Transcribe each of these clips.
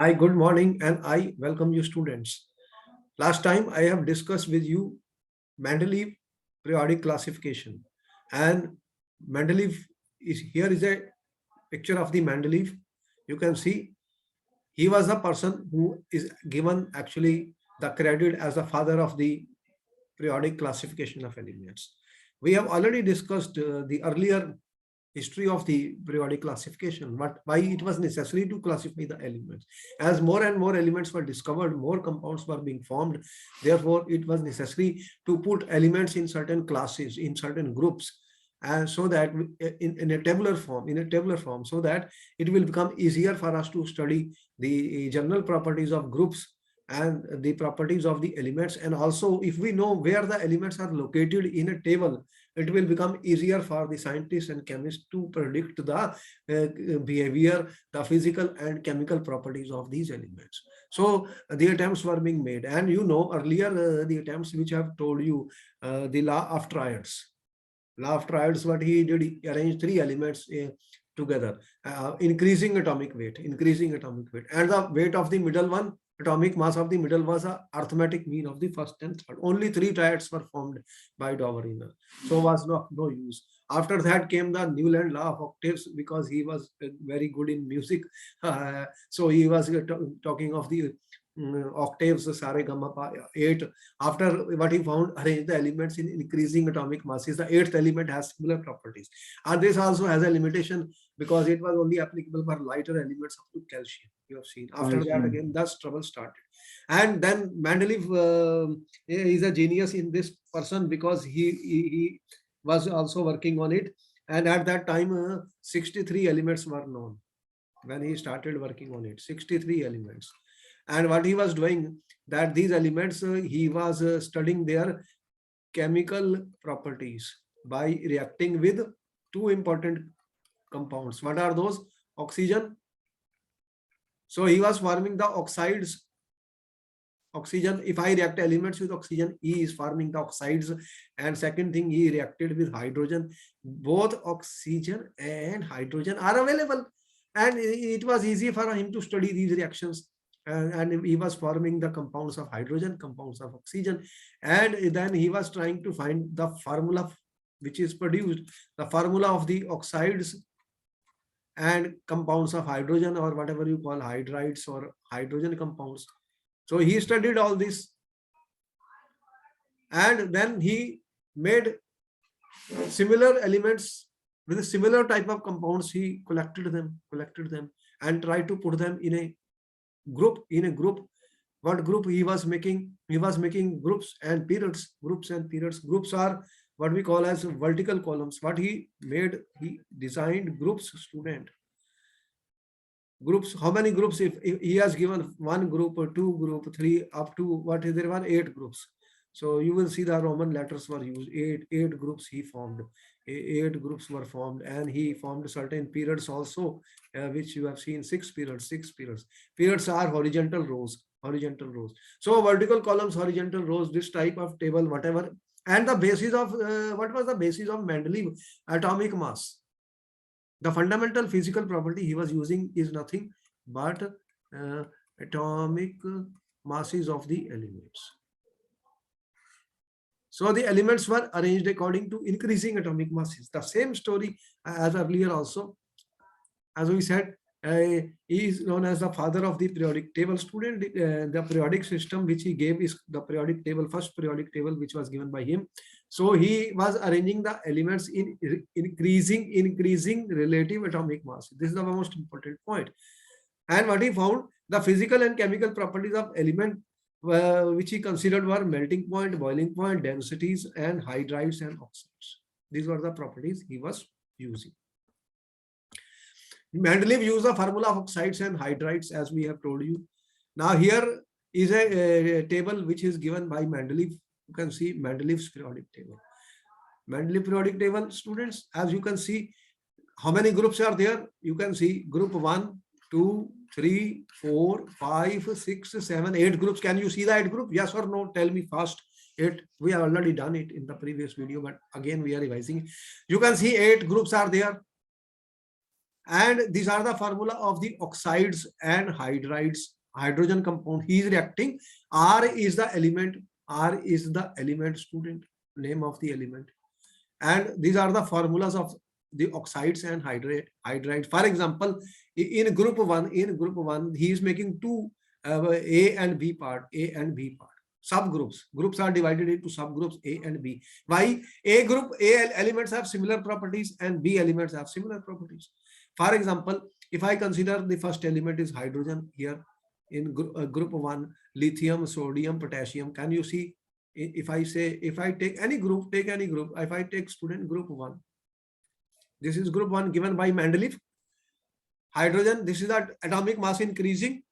Hi, good morning, and I welcome you, students. Last time I have discussed with you Mendeleev periodic classification, and Mendeleev is a picture of the Mendeleev. You can see he was the person who is given actually the credit as the father of the periodic classification of elements. We have already discussed the earlier history of the periodic classification, but why it was necessary to classify the elements. As more and more elements were discovered, more compounds were being formed. Therefore, it was necessary to put elements in certain classes, in certain groups, and so that in a tabular form, so that it will become easier for us to study the general properties of groups and the properties of the elements. And also, if we know where the elements are located in a table, it will become easier for the scientists and chemists to predict the behavior, the physical and chemical properties of these elements. So the attempts were being made, and earlier the attempts which I have told you, the law of triads. Law of triads, what he did, he arranged three elements together, increasing atomic weight, and the weight of the middle one, atomic mass of the middle, was a arithmetic mean of the first and third. Only three triads were formed by Doveriner, so was no use. After that came the Newland law of octaves, because he was very good in music. So he was talking of the octaves, sare gamma pa 8. After what he found, arrange the elements in increasing atomic masses. The eighth element has similar properties, and this also has a limitation because it was only applicable for lighter elements up to calcium. You have seen. After that, again, thus trouble started. And then Mendeleev is a genius in this person, because he was also working on it. And at that time, 63 elements were known when he started working on it. 63 elements. And what he was doing, that these elements, he was studying their chemical properties by reacting with two important compounds. What are those? Oxygen. So he was forming the oxides. Oxygen, if I react elements with oxygen, he is forming the oxides. And second thing, he reacted with hydrogen. Both oxygen and hydrogen are available, and it was easy for him to study these reactions. And he was forming the compounds of hydrogen, compounds of oxygen, and then he was trying to find the formula which is produced, the formula of the oxides and compounds of hydrogen, or whatever you call hydrides or hydrogen compounds. So he studied all this, and then he made similar elements with a similar type of compounds. He collected them and tried to put them in a group. What group he was making? He was making groups and periods. Groups are what we call as vertical columns. What he made, he designed groups, student. Groups, how many groups? If he has given one group or two group, three, up to what is there, 8 groups. So you will see the Roman letters were used. Eight groups he formed. 8 groups were formed, and he formed certain periods also, which you have seen. 6 periods. Periods are horizontal rows. So vertical columns, horizontal rows. This type of table, whatever. And the basis of what was the basis of Mendeleev? Atomic mass. The fundamental physical property he was using is nothing but atomic masses of the elements. So the elements were arranged according to increasing atomic masses. The same story as earlier also. As we said, he is known as the father of the periodic table. Student, the periodic system which he gave is the periodic table, first periodic table which was given by him. So he was arranging the elements in increasing relative atomic mass. This is the most important point. And what he found, the physical and chemical properties of element, which he considered were melting point, boiling point, densities, and hydrides and oxides. These were the properties he was using. Mendeleev used the formula of oxides and hydrides, as we have told you. Now here is a table which is given by Mendeleev. You can see Mendeleev's periodic table. Mendeleev periodic table, students, as you can see, how many groups are there? You can see group 1, 2, 3, 4, 5, 6, 7, 8 groups. Can you see the 8 group? Yes or no? Tell me fast. 8. We have already done it in the previous video, but again we are revising. You can see 8 groups are there. And these are the formula of the oxides and hydrides, hydrogen compound. He is reacting. R is the element. R is the element, student, name of the element. And these are the formulas of the oxides and hydrides. For example, in group one, he is making two A and B part, A and B part. Subgroups. Groups are divided into subgroups A and B. Why? A group, A elements have similar properties and B elements have similar properties. For example, if I consider the first element is hydrogen here in group one, lithium, sodium, potassium. Can you see? If I say, if I take any group, if I take student group one, this is group one given by Mendeleev. Hydrogen, this is that atomic mass increasing.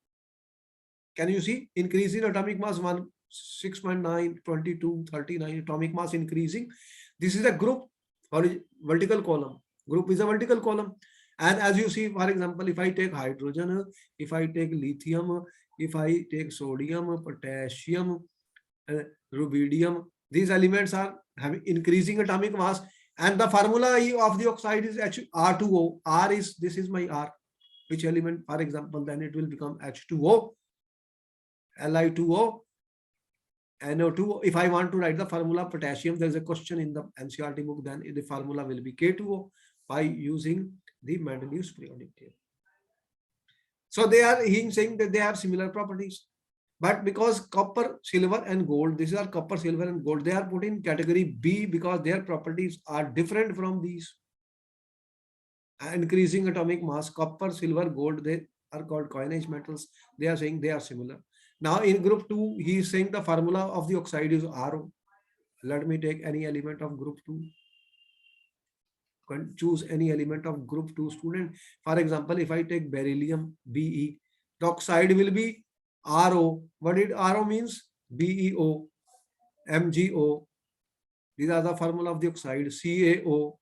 Can you see? Increasing atomic mass 1, 6.9, 22, 39, atomic mass increasing. This is a group or vertical column. Group is a vertical column. And as you see, for example, if I take hydrogen, if I take lithium, if I take sodium, potassium, rubidium, these elements are having increasing atomic mass. And the formula of the oxide is actually R2O. R is, this is my R. Which element? For example, then it will become H2O, Li2O, NO2. If I want to write the formula potassium, there is a question in the NCERT book, then the formula will be K2O by using the Mendeleev's periodic table. So they are, he is saying that they have similar properties. But because copper, silver and gold, these are copper, silver and gold, they are put in category B because their properties are different from these. Increasing atomic mass, copper, silver, gold, they are called coinage metals. They are saying they are similar. Now in group 2, he is saying the formula of the oxide is RO. Let me take any element of group 2. Choose any element of group 2, student. For example, if I take beryllium, Be, the oxide will be RO. What did RO means? BeO, MgO. These are the formula of the oxide, CaO.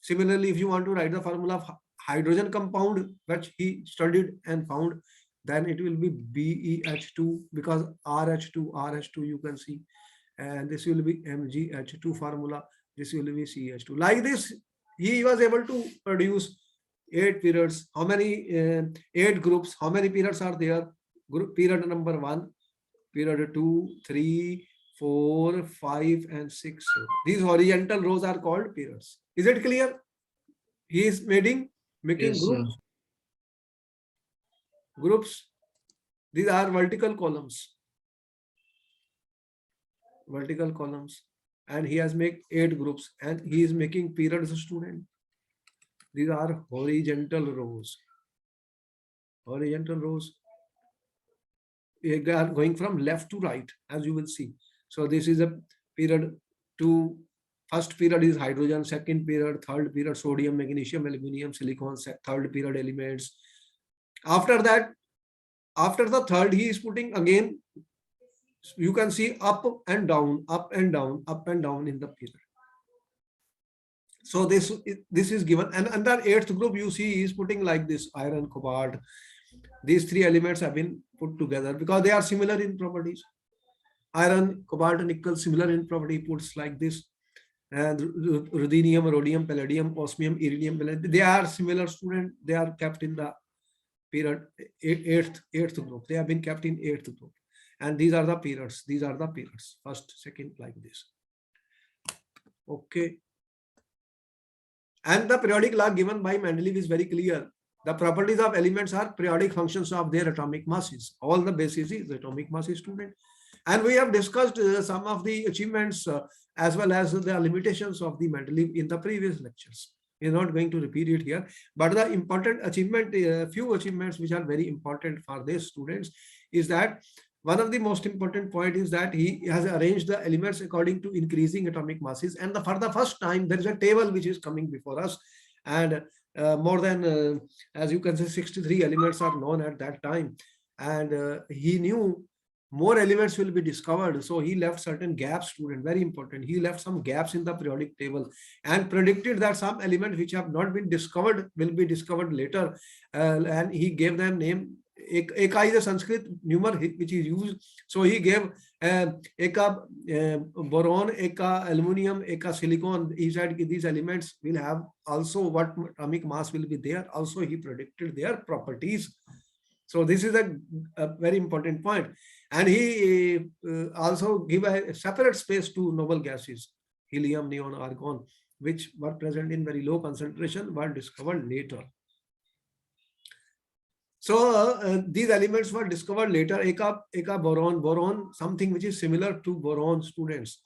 Similarly, if you want to write the formula of hydrogen compound, which he studied and found, then it will be BeH2 because RH2 you can see. And this will be MgH2 formula. This will be CH2. Like this, he was able to produce 8 periods. How many? 8 groups. How many periods are there? Group period number 1, period 2, 3, 4, 5, and 6. These horizontal rows are called periods. Is it clear? He is making yes, groups. Groups. These are vertical columns. Vertical columns. And he has made 8 groups. And he is making periods, student. These are horizontal rows. Horizontal rows. They are going from left to right, as you will see. So this is a period 2. First period is hydrogen, second period, third period, sodium, magnesium, aluminum, silicon, third period elements. After that, after the third, he is putting again, you can see up and down, up and down, up and down in the period. So this is given. And under 8th group, you see he is putting like this, iron, cobalt. These 3 elements have been put together because they are similar in properties. Iron, cobalt, nickel, similar in property, puts like this. And ruthenium, rhodium, palladium, osmium, iridium, palladium, they are similar, student. They are kept in the period 8th group. They have been kept in 8th group. And these are the periods. These are the periods. First, second, like this. Okay. And the periodic law given by Mendeleev is very clear. The properties of elements are periodic functions of their atomic masses. All the basis is atomic masses, student. And we have discussed some of the achievements as well as the limitations of the Mendeleev in the previous lectures. We are not going to repeat it here, but the important achievement, few achievements which are very important for these students is that one of the most important point is that he has arranged the elements according to increasing atomic masses. And for the first time, there is a table which is coming before us. And more than, as you can say, 63 elements are known at that time. And he knew more elements will be discovered. So he left certain gaps, student, very important. He left some gaps in the periodic table and predicted that some elements which have not been discovered will be discovered later. And he gave them name Eka is a Sanskrit numeral which is used. So he gave Eka boron, Eka aluminum, Eka silicon. He said these elements will have also what atomic mass will be there. Also he predicted their properties. So this is a very important point. And he also give a separate space to noble gases, helium, neon, argon, which were present in very low concentration, were discovered later. So these elements were discovered later. Eka boron, something which is similar to boron, students.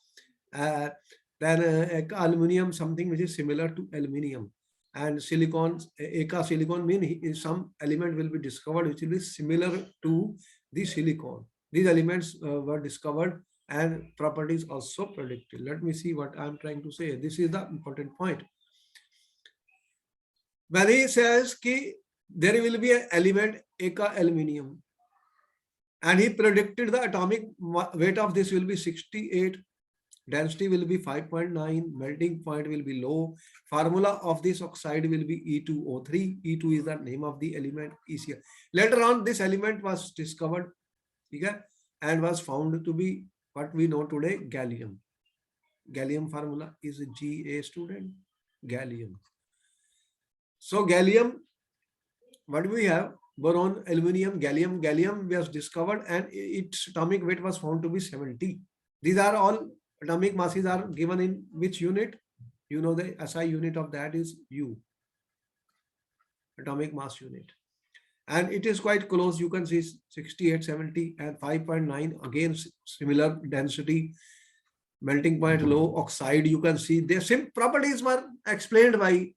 Then Eka aluminum, something which is similar to aluminium. And silicon, Eka silicon means some element will be discovered which will be similar to the silicon. These elements were discovered and properties also predicted. Let me see what I'm trying to say. This is the important point. When he says ki there will be an element Eka aluminium, and he predicted the atomic weight of this will be 68, density will be 5.9, melting point will be low, formula of this oxide will be E2O3. E2 is the name of the element. ECl. Later on this element was discovered, okay, and was found to be what we know today, gallium. Gallium formula is Ga, student, gallium. So gallium, what do we have? Boron, aluminium, gallium. Gallium was discovered and its atomic weight was found to be 70. These are all atomic masses are given in which unit? You know the SI unit of that is U, atomic mass unit. And it is quite close. You can see 68, 70 and 5.9. Again, similar density, melting point low, oxide. You can see their same properties were explained by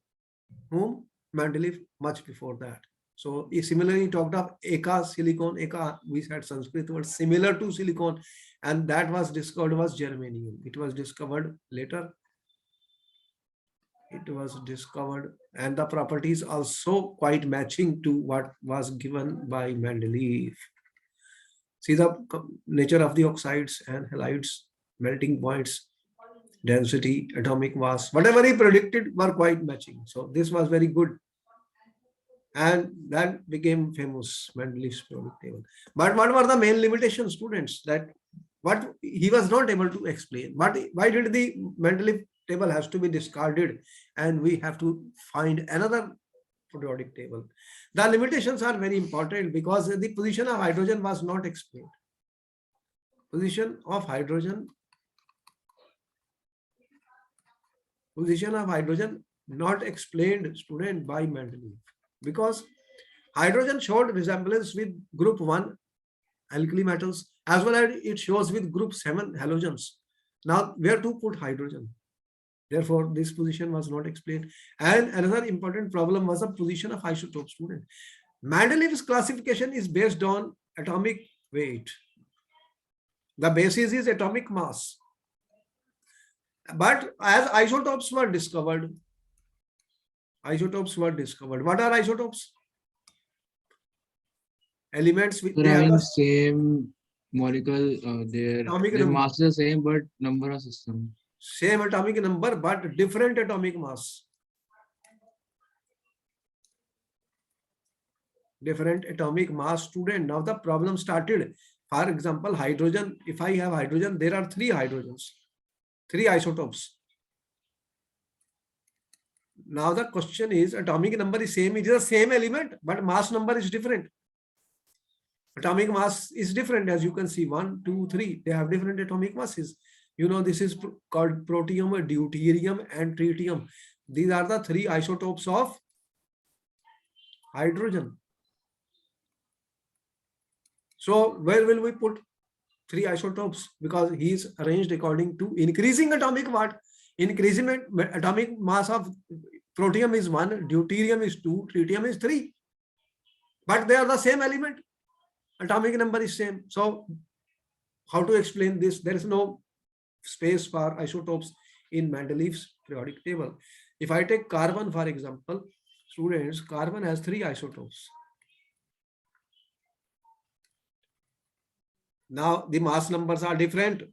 whom? Mendeleev much before that. So he similarly talked of Eka silicon. Eka, we said Sanskrit word similar to silicon, and that was discovered was germanium. It was discovered later. It was discovered, and the properties also quite matching to what was given by Mendeleev. See the nature of the oxides and halides, melting points, density, atomic mass, whatever he predicted were quite matching. So this was very good. And that became famous, Mendeleev's periodic table. But what were the main limitations, students? That what he was not able to explain. Why did the Mendeleev table has to be discarded and we have to find another periodic table? The limitations are very important because the position of hydrogen was not explained. Position of hydrogen not explained, student, by Mendeleev, because hydrogen showed resemblance with group 1 alkali metals as well as it shows with group 7 halogens. Now where to put hydrogen? Therefore this position was not explained. And another important problem was the position of isotope, student. Mendeleev's classification is based on atomic weight. The basis is atomic mass. But as isotopes were discovered, what are isotopes? Elements with having same molecule, their mass is the same, but number of system. Same atomic number, but different atomic mass. Different atomic mass, student. Now the problem started. For example, hydrogen. If I have hydrogen, there are 3 hydrogens, 3 isotopes. Now the question is, atomic number is same, it is the same element, but mass number is different. Atomic mass is different, as you can see, 1, 2, 3. They have different atomic masses. You know, this is called protium, deuterium, and tritium. These are the 3 isotopes of hydrogen. So where will we put 3 isotopes? Because he is arranged according to increasing atomic what? Increasing atomic mass of protium is 1, deuterium is 2, tritium is 3. But they are the same element. Atomic number is same. So how to explain this? There is no space for isotopes in Mendeleev's periodic table. If I take carbon, for example, students, carbon has 3 isotopes. Now the mass numbers are different.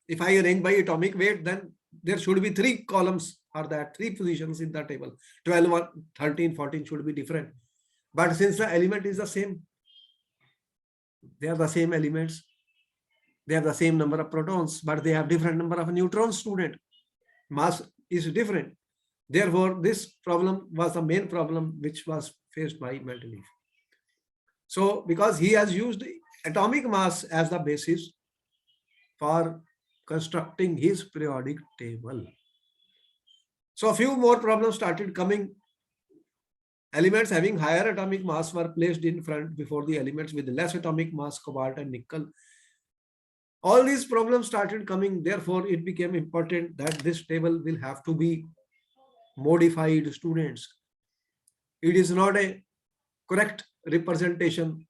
If I arrange by atomic weight, then there should be 3 columns for that, 3 positions in the table. 12, 13, 14 should be different. But since the element is the same, They are the same elements. They have the same number of protons, but they have different number of neutrons, student. Mass is different. Therefore, this problem was the main problem which was faced by Mendeleev. So, because he has used atomic mass as the basis for constructing his periodic table. So, a few more problems started coming. Elements having higher atomic mass were placed in front before the elements with less atomic mass, cobalt and nickel. All these problems started coming. Therefore, it became important that this table will have to be modified, students. It is not a correct representation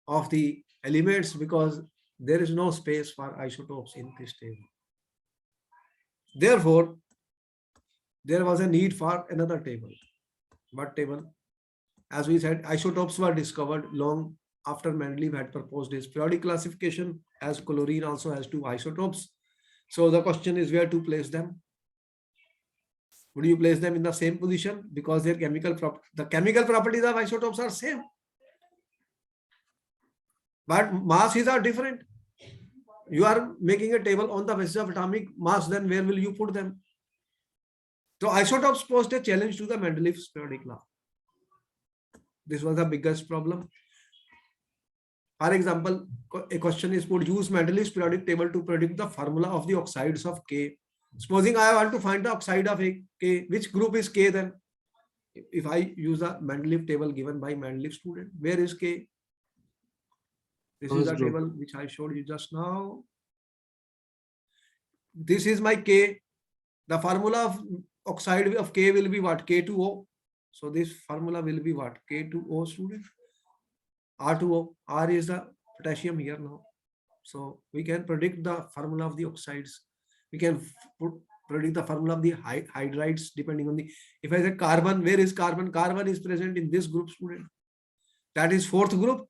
of the elements because there is no space for isotopes in this table. Therefore, there was a need for another table. What table? As we said, isotopes were discovered long after Mendeleev had proposed his periodic classification, as chlorine also has 2 isotopes. So the question is where to place them. Would you place them in the same position because their chemical properties of isotopes are same, but masses are different. You are making a table on the basis of atomic mass, then where will you put them? So isotopes posed a challenge to the Mendeleev's periodic law. This was the biggest problem. For example, a question is put: use Mendeleev's periodic table to predict the formula of the oxides of K. Supposing I want to find the oxide of K, which group is K then? If I use the Mendeleev table given by Mendeleev student, where is K? This is the table which I showed you just now. This is my K. The formula of oxide of K will be what? K2O. So this formula will be what? K2O, student. R2O. R is the potassium here now. So we can predict the formula of the oxides. We can predict the formula of the hydrides depending on the, if I say carbon, where is carbon? Carbon is present in this group, student. That is 4th group.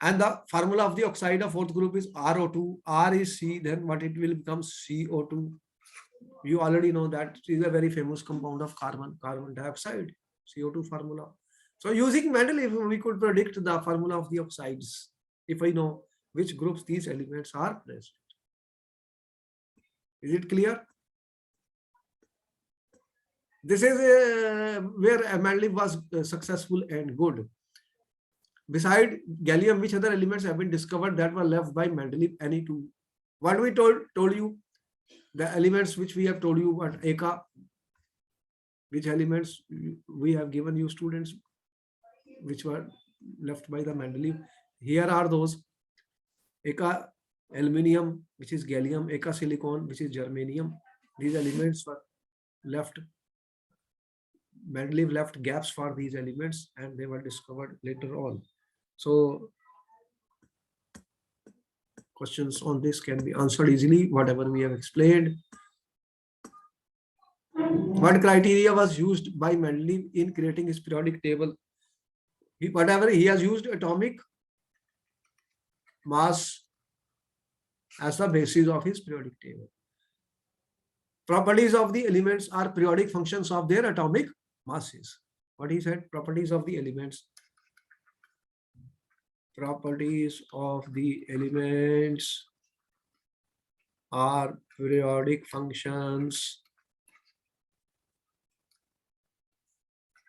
And the formula of the oxide of 4th group is RO2. R is C, then what it will become? CO2. You already know that it is a very famous compound of carbon dioxide, CO2 formula. So using Mendeleev, we could predict the formula of the oxides if I know which groups these elements are present. Is it clear? This is where Mendeleev was successful and good. Beside gallium, which other elements have been discovered that were left by Mendeleev? Any 2? What we told you? The elements which we have told you, what Eka, which elements we have given you, students, which were left by the Mendeleev. Here are those: Eka aluminium, which is gallium; Eka silicon, which is germanium. These elements were left. Mendeleev left gaps for these elements and they were discovered later on. So questions on this can be answered easily, whatever we have explained. What criteria was used by Mendeleev in creating his periodic table? Whatever he has used atomic mass as the basis of his periodic table. Properties of the elements are periodic functions of their atomic masses. What he said? Properties of the elements. Properties of the elements are periodic functions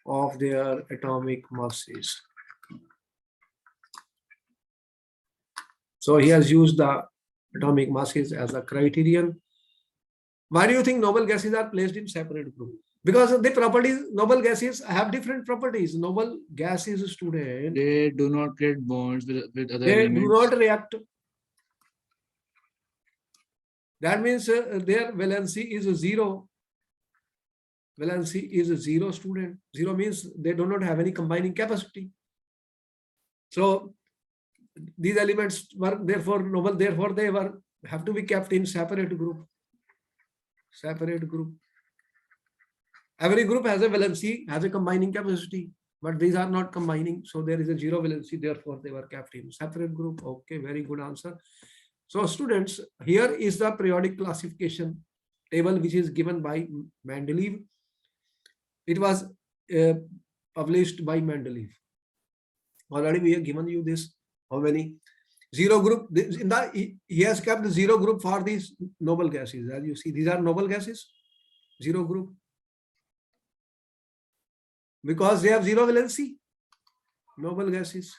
of their atomic masses. So he has used the atomic masses as a criterion. Why do you think noble gases are placed in separate groups? Because the properties, noble gases have different properties. Noble gases, student, they do not create bonds with other they elements. do not react. That means their valency is 0. Valency is 0, student. 0 means they do not have any combining capacity. So these elements were therefore noble, therefore they have to be kept in separate group. Separate group. Every group has a valency, has a combining capacity, but these are not combining. So there is a 0 valency, therefore they were kept in separate group. Okay, very good answer. So students, here is the periodic classification table which is given by Mendeleev. It was published by Mendeleev. Already we have given you this. How many? Zero group, in the, he has kept the zero group for these noble gases. As you see, these are noble gases, zero group, because they have zero valency. Noble gases,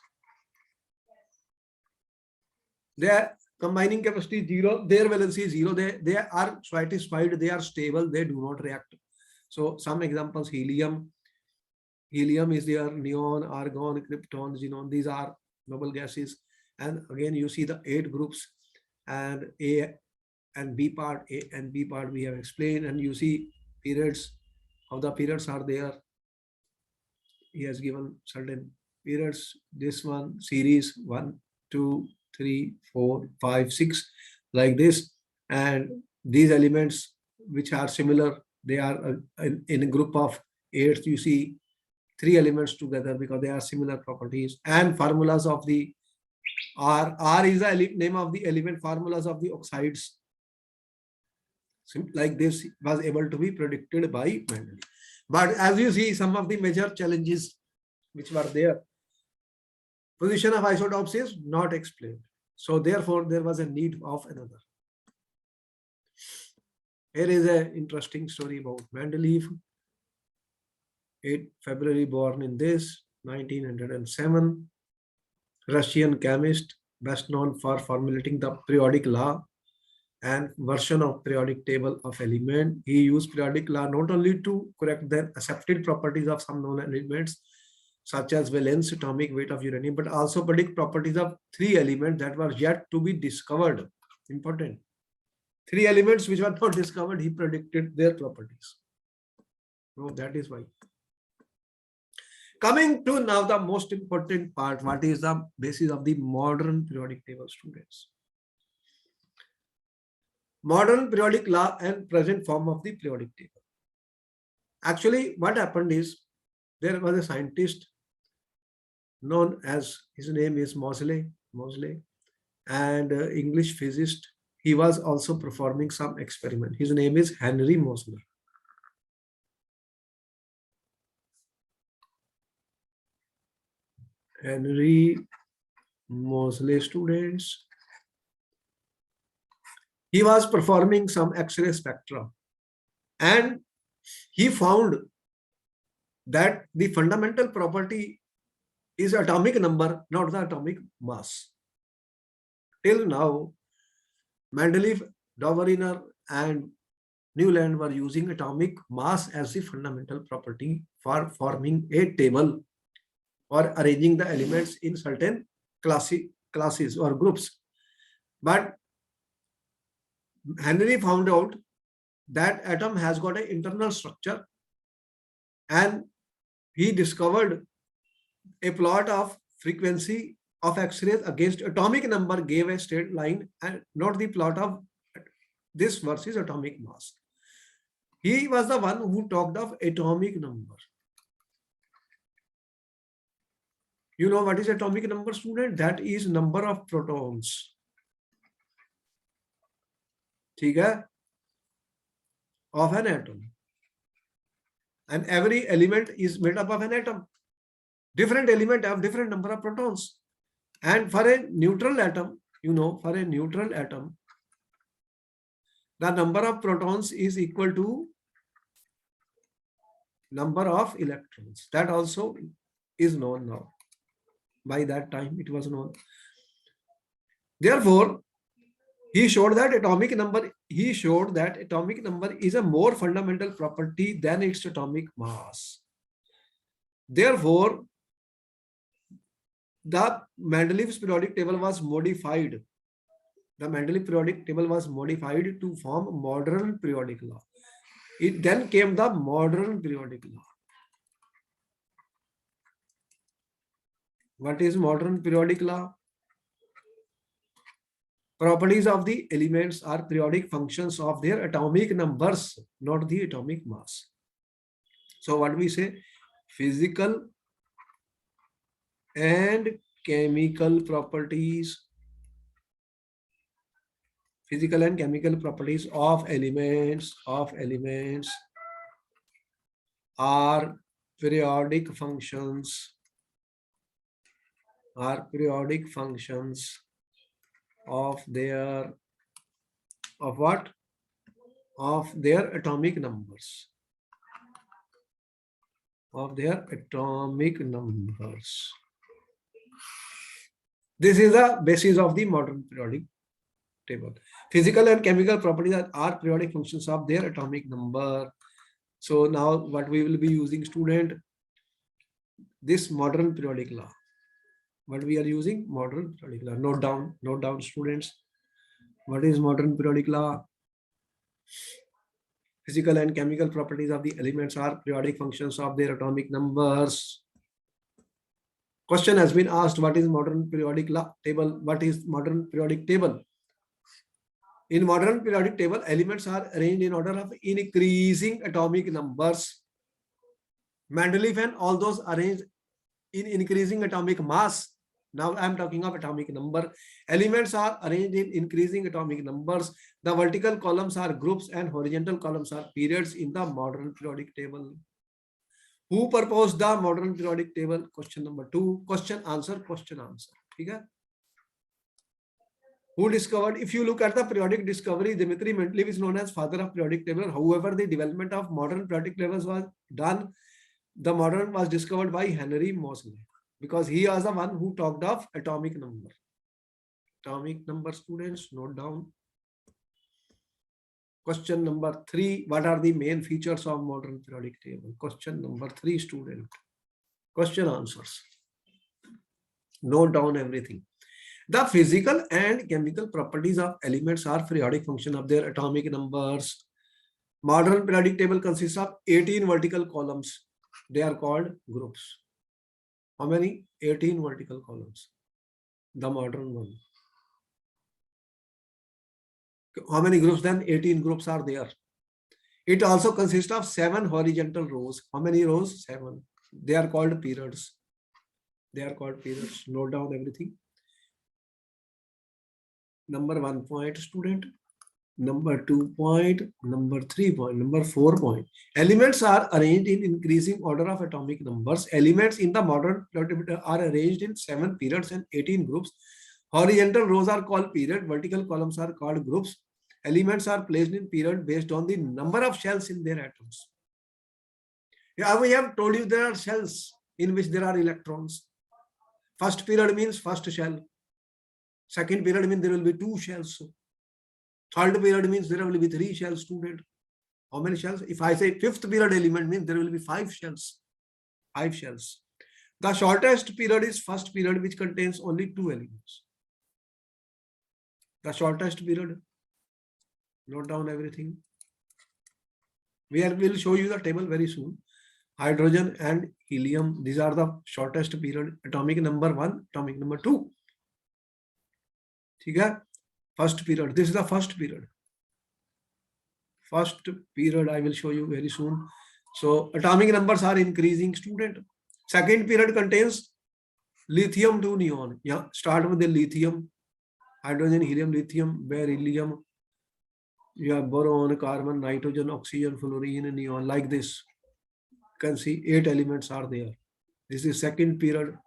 their combining capacity is zero, their valency is zero, they are satisfied, they are stable, they do not react. So some examples: helium is there, neon, argon, krypton, xenon, these are noble gases. And again you see the 8 groups, and A and B part, A and B part we have explained, and you see periods, how the periods are there. He has given certain periods. This one series 1, 2, 3, 4, 5, 6, like this. And these elements which are similar, they are in a group of 8. You see 3 elements together because they are similar properties. And formulas of the R is the name of the element, formulas of the oxides. Like this was able to be predicted by Mendeleev. But as you see, some of the major challenges which were there, position of isotopes is not explained. So therefore, there was a need of another. Here is an interesting story about Mendeleev. 8 February born in this, 1907. Russian chemist, best known for formulating the periodic law and version of periodic table of element. He used periodic law not only to correct the accepted properties of some known elements, such as valence, atomic weight of uranium, but also predict properties of 3 elements that were yet to be discovered. Important. 3 elements which were not discovered, he predicted their properties. So that is why. Coming to now the most important part, what is the basis of the modern periodic table, students? Modern periodic law and present form of the periodic table. Actually, what happened is, there was a scientist known as, his name is Moseley, and English physicist. He was also performing some experiment. His name is Henry Moseley. Henry Moseley, students. He was performing some X-ray spectra, and he found that the fundamental property is atomic number, not the atomic mass. Till now, Mendeleev, Doveriner, and Newland were using atomic mass as the fundamental property for forming a table or arranging the elements in certain classes or groups. But Henry found out that atom has got an internal structure, and he discovered a plot of frequency of X-rays against atomic number gave a straight line, and not the plot of this versus atomic mass. He was the one who talked of atomic number. You know what is atomic number, student? That is number of protons. Okay? Of an atom. And every element is made up of an atom. Different element have different number of protons. And for a neutral atom, you know, for a neutral atom, the number of protons is equal to number of electrons. That also is known now. By that time, it was known. Therefore, he showed that atomic number is a more fundamental property than its atomic mass. Therefore, the Mendeleev's periodic table was modified. The Mendeleev periodic table was modified to form modern periodic law. It then came the modern periodic law. What is modern periodic law? Properties of the elements are periodic functions of their atomic numbers, not the atomic mass. So what we say? Physical and chemical properties. Physical and chemical properties of elements are periodic functions. of their of what? Of their atomic numbers. Of their atomic numbers. This is the basis of the modern periodic table. Physical and chemical properties are periodic functions of their atomic number. So now what we will be using, student, this modern periodic law. What we are using? Modern periodic law. Note down, students. What is modern periodic law? Physical and chemical properties of the elements are periodic functions of their atomic numbers. Question has been asked, what is modern periodic law table? What is modern periodic table? In modern periodic table, elements are arranged in order of increasing atomic numbers. Mendeleev and all those arranged in increasing atomic mass. Now I am talking of atomic number. Elements are arranged in increasing atomic numbers. The vertical columns are groups and horizontal columns are periods in the modern periodic table. Who proposed the modern periodic table? Question number 2. Question answer. Okay? Who discovered? If you look at the periodic discovery, Dmitry Mendeleev is known as father of periodic table. However, the development of modern periodic tables was done. The modern was discovered by Henry Moseley, because he was the one who talked of atomic number. Atomic number, students, note down. Question number 3. What are the main features of modern periodic table? Question number 3, student. Question answers. Note down everything. The physical and chemical properties of elements are periodic function of their atomic numbers. Modern periodic table consists of 18 vertical columns. They are called groups. How many? 18 vertical columns. The modern one. How many groups then? 18 groups are there. It also consists of 7 horizontal rows. How many rows? 7. They are called periods. Note down everything. Number 1 point, student. Number 2 point. Number 3 point. Number 4 point. Elements are arranged in increasing order of atomic numbers. Elements in the modern period are arranged in 7 periods and 18 groups. Horizontal rows are called period. Vertical columns are called groups. Elements are placed in period based on the number of shells in their atoms. Yeah, we have told you there are shells in which there are electrons. First period means first shell. Second period means there will be 2 shells. Third period means there will be 3 shells, student. How many shells? If I say fifth period element means there will be 5 shells. 5 shells. The shortest period is first period, which contains only 2 elements. The shortest period. Note down everything. We will show you the table very soon. Hydrogen and helium. These are the shortest period. Atomic number 1, atomic number 2. Okay? First period. This is the first period. First period I will show you very soon. So atomic numbers are increasing, student. Second period contains lithium to neon. Yeah, start with the lithium, hydrogen, helium, lithium, beryllium. You have boron, carbon, nitrogen, oxygen, fluorine, neon, like this. You can see 8 elements are there. This is second period.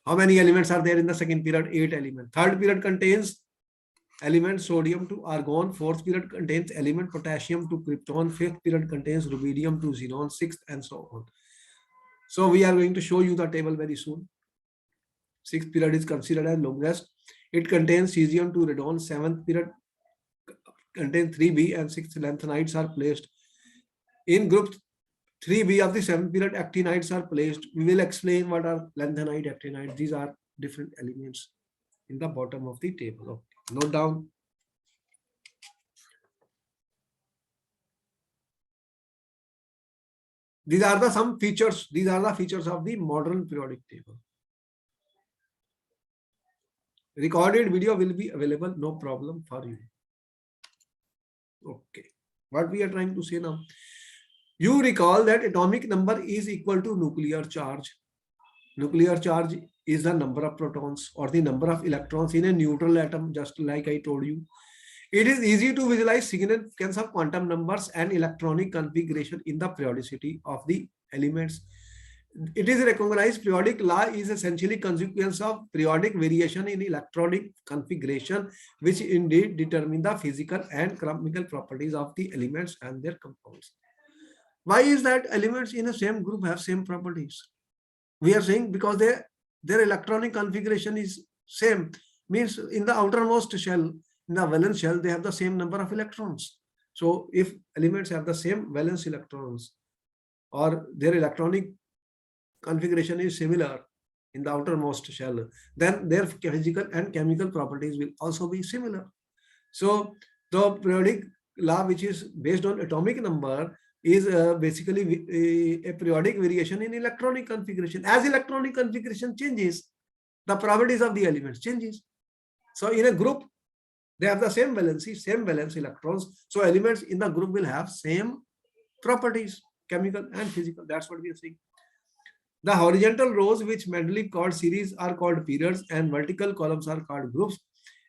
How many elements are there in the second period? 8 elements. Third period contains element sodium to argon. Fourth period contains element potassium to krypton. Fifth period contains rubidium to xenon. Sixth and so on. So we are going to show you the table very soon. Sixth period is considered as longest. It contains cesium to radon. Seventh period contains 3b and 6 lanthanides are placed. In group 3b of the 7th period, actinides are placed. We will explain what are lanthanide, actinide. These are different elements in the bottom of the table. Okay. Note down. These are the some features. These are the features of the modern periodic table. Recorded video will be available, no problem for you. Okay. What we are trying to say now? You recall that atomic number is equal to nuclear charge. Nuclear charge is the number of protons or the number of electrons in a neutral atom, just like I told you. It is easy to visualize significance of quantum numbers and electronic configuration in the periodicity of the elements. it is recognized periodic law is essentially consequence of periodic variation in electronic configuration, which indeed determine the physical and chemical properties of the elements and their compounds. Why is that elements in the same group have same properties? We are saying because their electronic configuration is same, means in the outermost shell, in the valence shell, they have the same number of electrons. So if elements have the same valence electrons, or their electronic configuration is similar in the outermost shell, then their physical and chemical properties will also be similar. So the periodic law, which is based on atomic number, is basically a periodic variation in electronic configuration. As electronic configuration changes, the properties of the elements changes. So in a group, they have the same valency, same valence electrons. So elements in the group will have same properties, chemical and physical. That's what we are saying. The horizontal rows, which Mendeleev called series, are called periods, and vertical columns are called groups.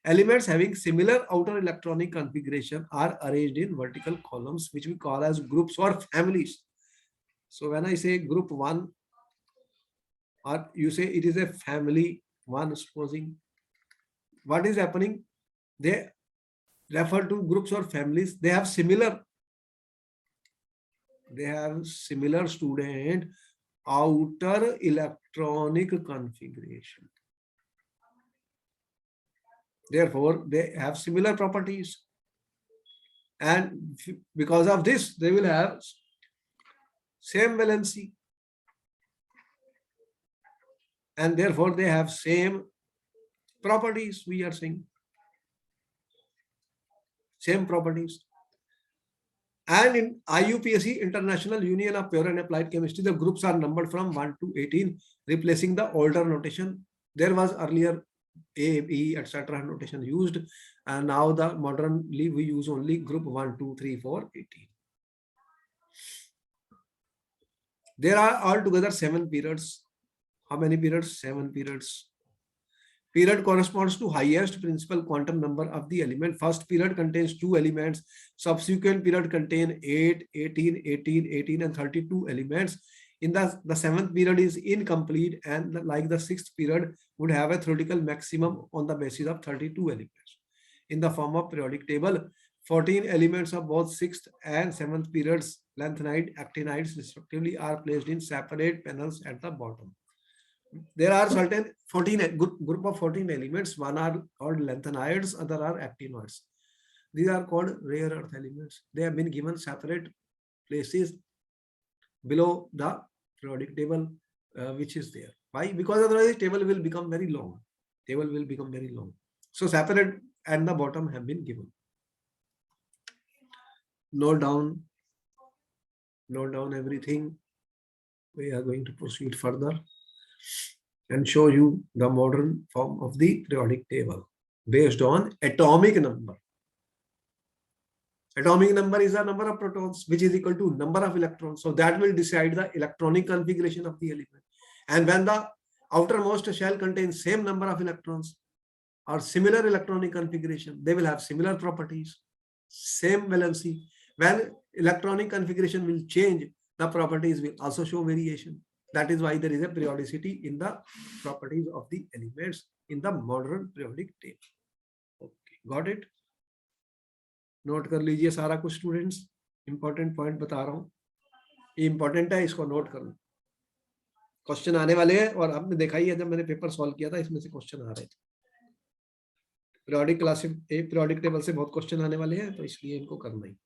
Elements having similar outer electronic configuration are arranged in vertical columns, which we call as groups or families. So when I say group 1, or you say it is a family 1, supposing, what is happening? They refer to groups or families. They have similar student outer electronic configuration. Therefore, they have similar properties. And because of this, they will have same valency. And therefore, they have same properties, we are saying. Same properties. And in IUPAC, International Union of Pure and Applied Chemistry, the groups are numbered from 1 to 18, replacing the older notation. There was earlier A, B, etc. notation used, and now the modernly we use only group 1, 2, 3, 4, 18. There are altogether 7 periods. How many periods? 7 periods. Period corresponds to highest principal quantum number of the element. First period contains 2 elements. Subsequent period contain 8, 18, 18, 18, and 32 elements. In the 7th period is incomplete, and like the 6th period would have a theoretical maximum on the basis of 32 elements. In the form of periodic table, 14 elements of both 6th and 7th periods, lanthanide, actinides respectively, are placed in separate panels at the bottom. There are certain 14 group of 14 elements. One are called lanthanides, other are actinoids. These are called rare earth elements. They have been given separate places below the periodic table, which is there. Why? Because otherwise the table will become very long. Table will become very long. So separate and the bottom have been given. Note down everything. We are going to proceed further and show you the modern form of the periodic table based on atomic number. Atomic number is the number of protons, which is equal to number of electrons. So that will decide the electronic configuration of the element. And when the outermost shell contains same number of electrons or similar electronic configuration, they will have similar properties, same valency. When electronic configuration will change, the properties will also show variation. That is why there is a periodicity in the properties of the elements in the modern periodic table. Okay, got it? Note कर लीजिए सारा कुछ students. Important point बता रहा हूँ, ये important है, इसको नोट कर लो. क्वेश्चन आने वाले हैं और आपने देखा ही है जब मैंने पेपर सॉल्व किया था इसमें से क्वेश्चन आ रहे थे. periodic टेबल से बहुत क्वेश्चन आने वाले हैं, तो इसलिए इनको करना ही.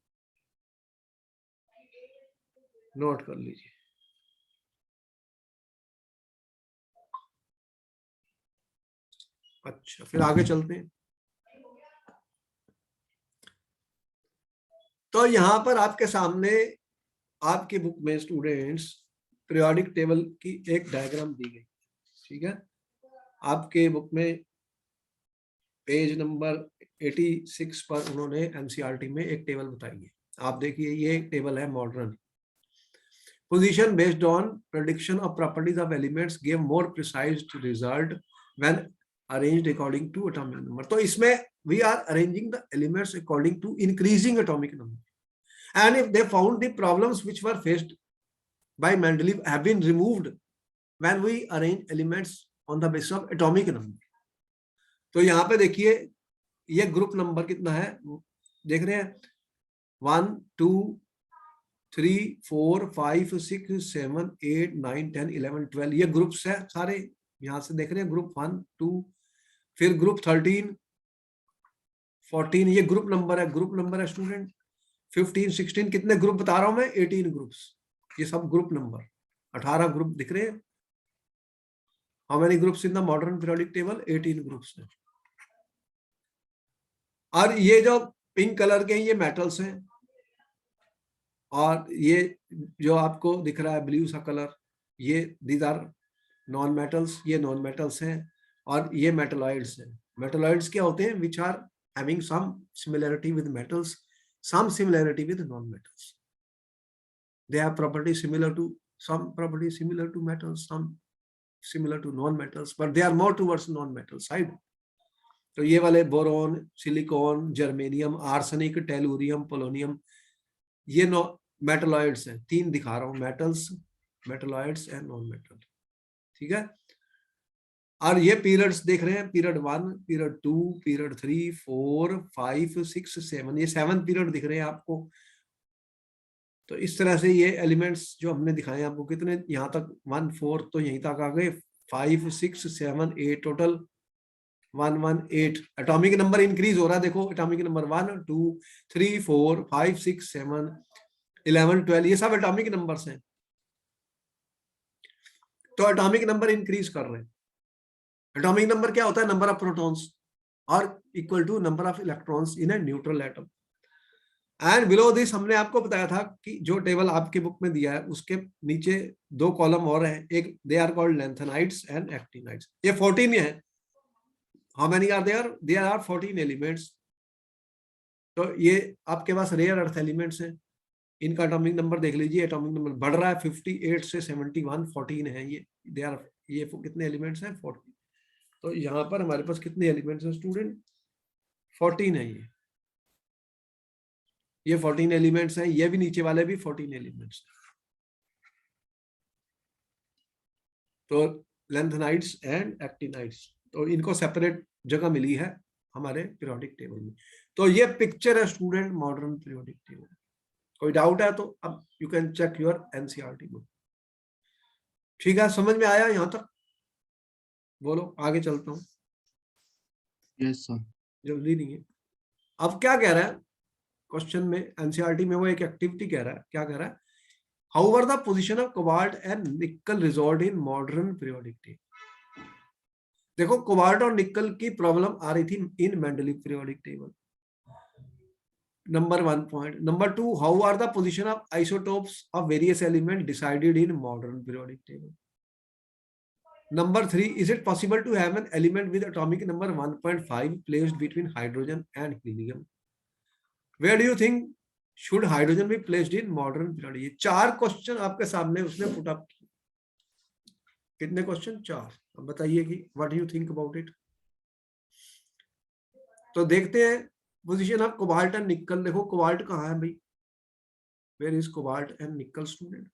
नोट कर लीजिए. अच्छा, फिर आगे चलते हैं. तो यहां पर आपके सामने आपकी बुक में स्टूडेंट्स पीरियोडिक टेबल की एक डायग्राम दी गई. ठीक है, आपके बुक में पेज नंबर 86 पर उन्होंने एनसीईआरटी में एक टेबल बताई है. आप देखिए, ये एक टेबल है modern. Position based on prediction of properties of elements give more precise result when arranged according to atomic number. तो इसमें we are arranging the elements according to increasing atomic number, and if they found the problems which were faced by Mendeleev have been removed when we arrange elements on the basis of atomic number. तो यहाँ पे देखिए ये group number कितना है देख रहे हैं 1 2 3 4 5 6 7 8 9 10 11 12 ये ग्रुप्स है सारे यहाँ से देख रहे हैं ग्रुप 1 2 फिर ग्रुप 13 14 ये ग्रुप नंबर है स्टूडेंट 15 16 कितने ग्रुप बता रहा हूं मैं 18 ग्रुप्स ये सब ग्रुप नंबर 18 ग्रुप दिख रहे हैं how many groups in the modern periodic table 18 groups हैं और ये जो पिंक कलर के हैं ये मेटल्स हैं और ये जो आपको दिख रहा है ब्लू सा कलर ये दीज आर नॉन मेटल्स ये नॉन मेटल्स हैं और ये मेटलॉइड्स हैं मेटलॉइड्स क्या होते हैं which are having some similarity with metals some similarity with non-metals. They have properties similar to some properties similar to metals, some similar to non-metals, but they are more towards non-metal side. तो ये वाले boron, silicon, germanium, arsenic, tellurium, polonium ये metalloids हैं तीन दिखा रहा हूँ metals metalloids and non metal ठीक है और ये पीरियड्स देख रहे हैं पीरियड 1 पीरियड 2 पीरियड 3 4 5 6 7 ये 7 पीरियड दिख रहे हैं आपको तो इस तरह से ये एलिमेंट्स जो हमने दिखाए आपको कितने यहाँ तक 1 4 तो यहीं तक आ गए 5 6 7 8 टोटल 1 1 8 एटॉमिक नंबर इंक्रीज हो रहा है देखो एटॉमिक नंबर 1 2 3 4 5 6 7 11 12 ये सब एटॉमिक नंबर्स हैं तो एटॉमिक नंबर इंक्रीज कर रहे हैं एटॉमिक नंबर क्या होता है नंबर ऑफ प्रोटॉन्स और equal to number of electrons in a neutral atom and below this हमने आपको बताया था कि जो टेबल आपके बुक में दिया है उसके नीचे दो कॉलम और हैं एक they are called lanthanides and actinides ये 14 है how many are there are 14 elements तो ये आपके पास रेयर अर्थ एलिमेंट्स हैं इनका एटॉमिक नंबर देख लीजिए एटॉमिक नंबर बढ़ रहा है 58 से 71 14 है ये आर ये कितने एलिमेंट्स हैं 40 तो यहाँ पर हमारे पास कितने एलिमेंट्स हैं स्टूडेंट 14 है ये 14 एलिमेंट्स हैं ये भी नीचे वाले भी 14 एलिमेंट्स तो लैंथेनाइड्स एंड एक्टिनाइड्स तो इनको सेपरेट जगह मिली है हमारे पीरियोडिक टेबल में तो ये पिक्चर है स्टूडेंट मॉडर्न पीरियोडिक टेबल कोई डाउट है तो अब you can check your NCERT book ठीक है समझ में आया यहाँ तक बोलो आगे चलता हूँ यस सर जल्दी नहीं है अब क्या कह रहा है क्वेश्चन में एनसीईआरटी में वो एक एक्टिविटी कह रहा है क्या कह रहा है however the position of cobalt and nickel resolve in modern periodic table देखो कोबाल्ट और निकल की प्रॉब्लम आ रही थी in Mendeleev periodic table number 1 point number 2 how are the position of isotopes of various element decided in modern periodic table Number 3, is it possible to have an element with atomic number 1.5 placed between hydrogen and helium? Where do you think should hydrogen be placed in modern period? ये 4 question आपके सामने उसने put up किए कितने question 4 अब बताइए कि what do you think about it तो देखते हैं पोजीशन ऑफ कोबाल्ट एंड निकल देखो कोबाल्ट कहाँ है भाई where is cobalt and nickel student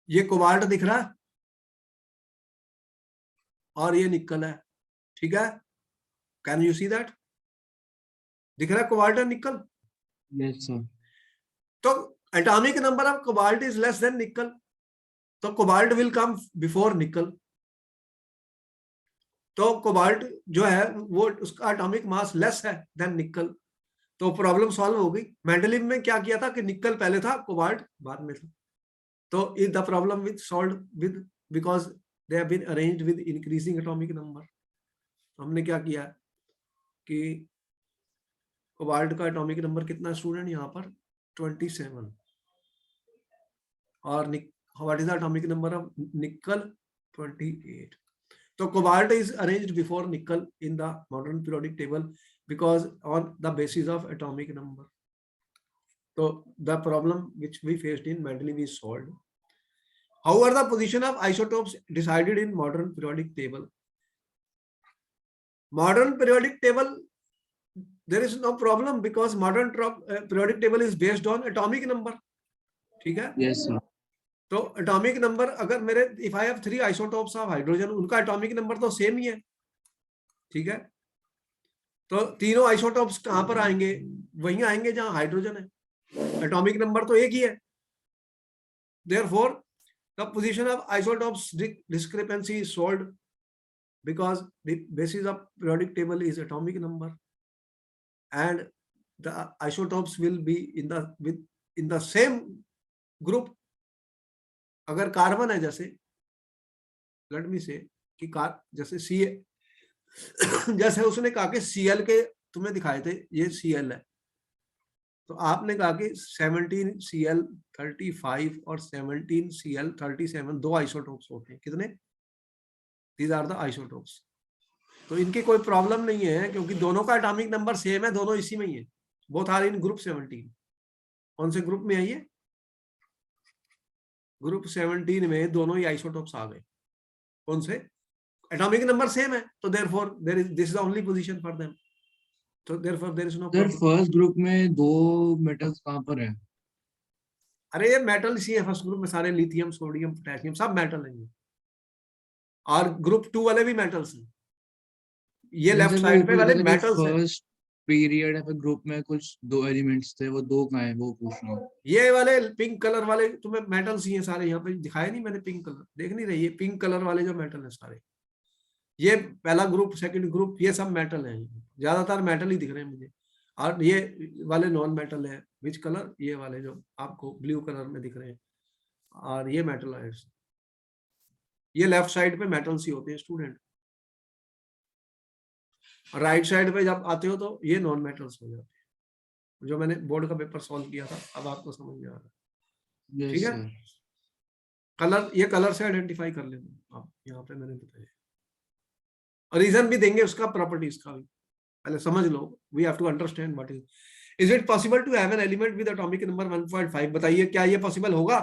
ये कोबाल्ट दिख रहा है और ये निकल है ठीक है कैन यू सी दैट दिख रहा है cobalt and nickel yes sir तो atomic number of cobalt is less than nickel तो कोबाल्ट विल कम बिफोर निकल तो कोबाल्ट जो है वो उसका एटॉमिक मास लेस है देन निकल तो प्रॉब्लम सॉल्व हो गई मेंडलीव में क्या किया था कि निकल पहले था कोबाल्ट बाद में था तो is the problem with solved with because they have been arranged with increasing atomic number हमने क्या किया कि कोबाल्ट का एटॉमिक नंबर कितना स्टूडेंट यहाँ पर 27 और what is the atomic number of निकल 28 तो cobalt is arranged before nickel in the modern periodic table because on the basis of atomic number so the problem which we faced in Mendeleev is solved. However, the position of isotopes decided in modern periodic table. Modern periodic table, there is no problem because modern periodic table is based on atomic number. ठीक है? Yes sir. तो atomic number अगर मेरे if I have 3 isotopes of hydrogen, उनका atomic number तो same ही है, ठीक है। तो तीनों आइसोटोप्स कहां पर आएंगे, वहीं आएंगे जहां हाइड्रोजन है, एटॉमिक नंबर तो एक ही है। Therefore the position of isotopes discrepancy is solved because the basis of periodic table is atomic number and the isotopes will be in the same group. अगर कार्बन है, जैसे लेट मी से कि जैसे सी जैसे उसने कहा कि Cl के तुम्हें दिखाए थे ये Cl है, तो आपने कहा कि 17Cl 35 और 17Cl 37 दो आइसोटोप्स होते हैं, कितने, दीज आर द आइसोटोप्स। तो इनकी कोई प्रॉब्लम नहीं है क्योंकि दोनों का एटॉमिक नंबर सेम है, दोनों इसी में ही है, बोथ आर इन ग्रुप 17। कौन से ग्रुप में है ये, ग्रुप 17 में दोनों ही आइसोटोप्स आ गए। कौन से, एटॉमिक नंबर सेम है, तो therefore there is this is the only position for them, तो therefore there is no sir problem. First group में दो मेटल्स कहाँ पर है? अरे ये मेटल इसी है, फर्स्ट ग्रुप में सारे लिथियम सोडियम पोटेशियम सब मेटल है, और ग्रुप 2 वाले भी मेटल्स हैं, ये नहीं लेफ्ट सर, वो साइड पे ऊपर वाले लिखा था कि मेटल्स हैं। फर्स्ट पीरियड है, ग्रुप में कुछ दो एलिमेंट्स थे, वो दो कहाँ है वो पूछ रहा हूँ। ये वाले पिंक कलर वाले तुम्हें मेटल्स ही हैं सारे, यहाँ पे दिखाया नहीं मैंने, पिंक कलर देख नहीं रही है, पिंक कलर वाले जो मेटल है सारे, ये पहला ग्रुप सेकंड ग्रुप ये सब मेटल हैं, ज्यादातर मेटल ही दिख रहे हैं मुझे, और ये वाले नॉन मेटल है, विच कलर, ये वाले जो आपको ब्लू कलर में दिख रहे हैं, और ये मेटल है, ये लेफ्ट साइड पे मेटल्स ही होते हैं स्टूडेंट, राइट साइड पे जब आते हो तो ये नॉन मेटल्स हो जाते हैं, जो मैंने बोर्ड का पेपर सॉल्व किया था, अब आपको समझ में आ रहा है, ठीक है। कलर, ये कलर से आइडेंटिफाई कर लेना आप, यहाँ पे मैंने बताया, और रीजन भी देंगे उसका, प्रॉपर्टीज का भी, पहले समझ लो, we have to understand what is it possible to have an element with atomic number 1.5, बताइए क्या ये पॉसिबल होगा,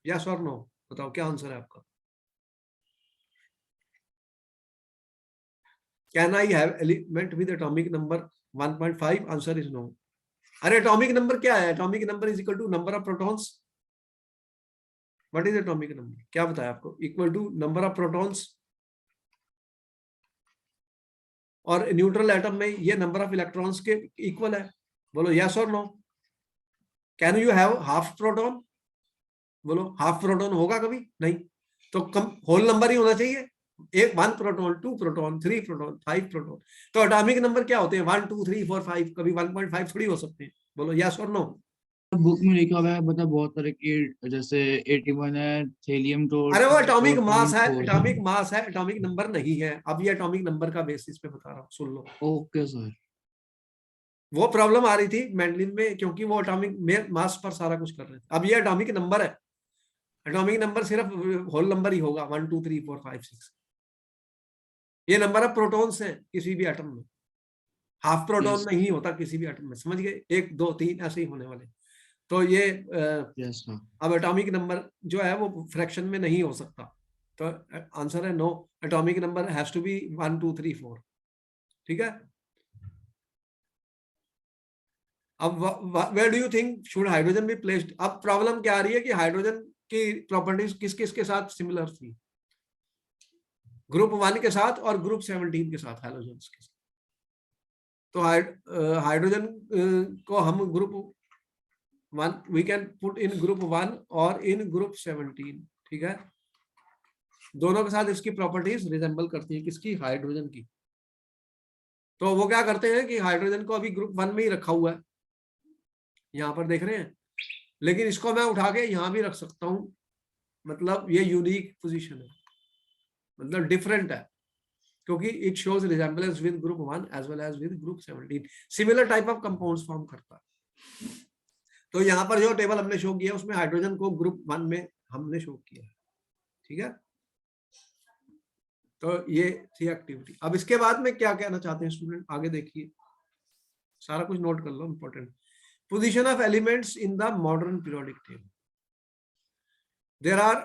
यस और नो, बताओ क्या आंसर है आपका, can I have element with atomic number 1.5, answer is no. अरे एटॉमिक नंबर क्या है, atomic number is equal to number of protons, what is atomic number, क्या बताया आपको, equal to number of protons, और न्यूट्रल एटम में ये number of electrons के इक्वल है, बोलो यस और no. Can you have half proton, बोलो हाफ प्रोटॉन होगा कभी नहीं, तो कम होल नंबर ही होना चाहिए, एक 1 प्रोटॉन 2 प्रोटॉन 3 प्रोटॉन 5 प्रोटॉन, तो एटॉमिक नंबर क्या होते हैं 1 2 3 4 5, कभी 1.5 थोड़ी हो सकते हैं, बोलो यस और नो। बुक में लिखा हुआ है, मतलब बहुत तरह की, जैसे 81 है थेलियम तो अरे वो एटॉमिक मास है, 24.4। एटॉमिक मास है, एटॉमिक नंबर नहीं है, अब ये एटॉमिक नंबर का बेसिस पे बता रहा हूँ, सुन लो। Okay sir. वो प्रॉब्लम आ रही थी मैंडलिन में क्योंकि वो एटॉमिक मास पर सारा कुछ कर रहे थे, अब ये एटॉमिक नंबर है, एटॉमिक नंबर सिर्फ होल नंबर ही होगा 1 2 3 4 5 6, ये नंबर ऑफ प्रोटॉन्स है किसी भी एटम में, हाफ प्रोटॉन यस नहीं होता किसी भी एटम में, समझ गए, 1 2 3 ऐसे ही होने वाले, तो ये यस सर। अब एटॉमिक नंबर जो है वो फ्रैक्शन में नहीं हो सकता, तो आंसर है no, atomic number has to be 1 2 3 4, ठीक है। अब where do you think should hydrogen be placed, अब प्रॉब्लम क्या आ रही है कि हाइड्रोजन की प्रॉपर्टीज किस किस के साथ सिमिलर थी, ग्रुप 1 के साथ और ग्रुप 17 के साथ, हाइड्रोजन के साथ, तो हाइड्रोजन को हम group 1 we can put in group 1 और इन ग्रुप 17, ठीक है, दोनों के साथ इसकी प्रॉपर्टीज रिजेंबल करती है, किसकी, हाइड्रोजन की, तो वो क्या करते हैं कि हाइड्रोजन को अभी ग्रुप 1 में ही रखा हुआ है, यहाँ पर देख रहे हैं, लेकिन इसको मैं उठा के यहाँ भी रख सकता हूँ, मतलब ये यूनिक पोजीशन है, मतलब डिफरेंट है, क्योंकि it shows resemblance with group 1 as well as with group 17, similar type of compounds form करता है। तो यहाँ पर जो टेबल हमने शो किया उसमें हाइड्रोजन को ग्रुप 1 में हमने शो किया, ठीक है, तो ये थी एक्टिविटी। अब इसके बाद में क्या कहना चाहते हैं स्टूडेंट, आगे देखिए, सारा कुछ नोट कर लो, important, position of elements in the modern periodic table, there are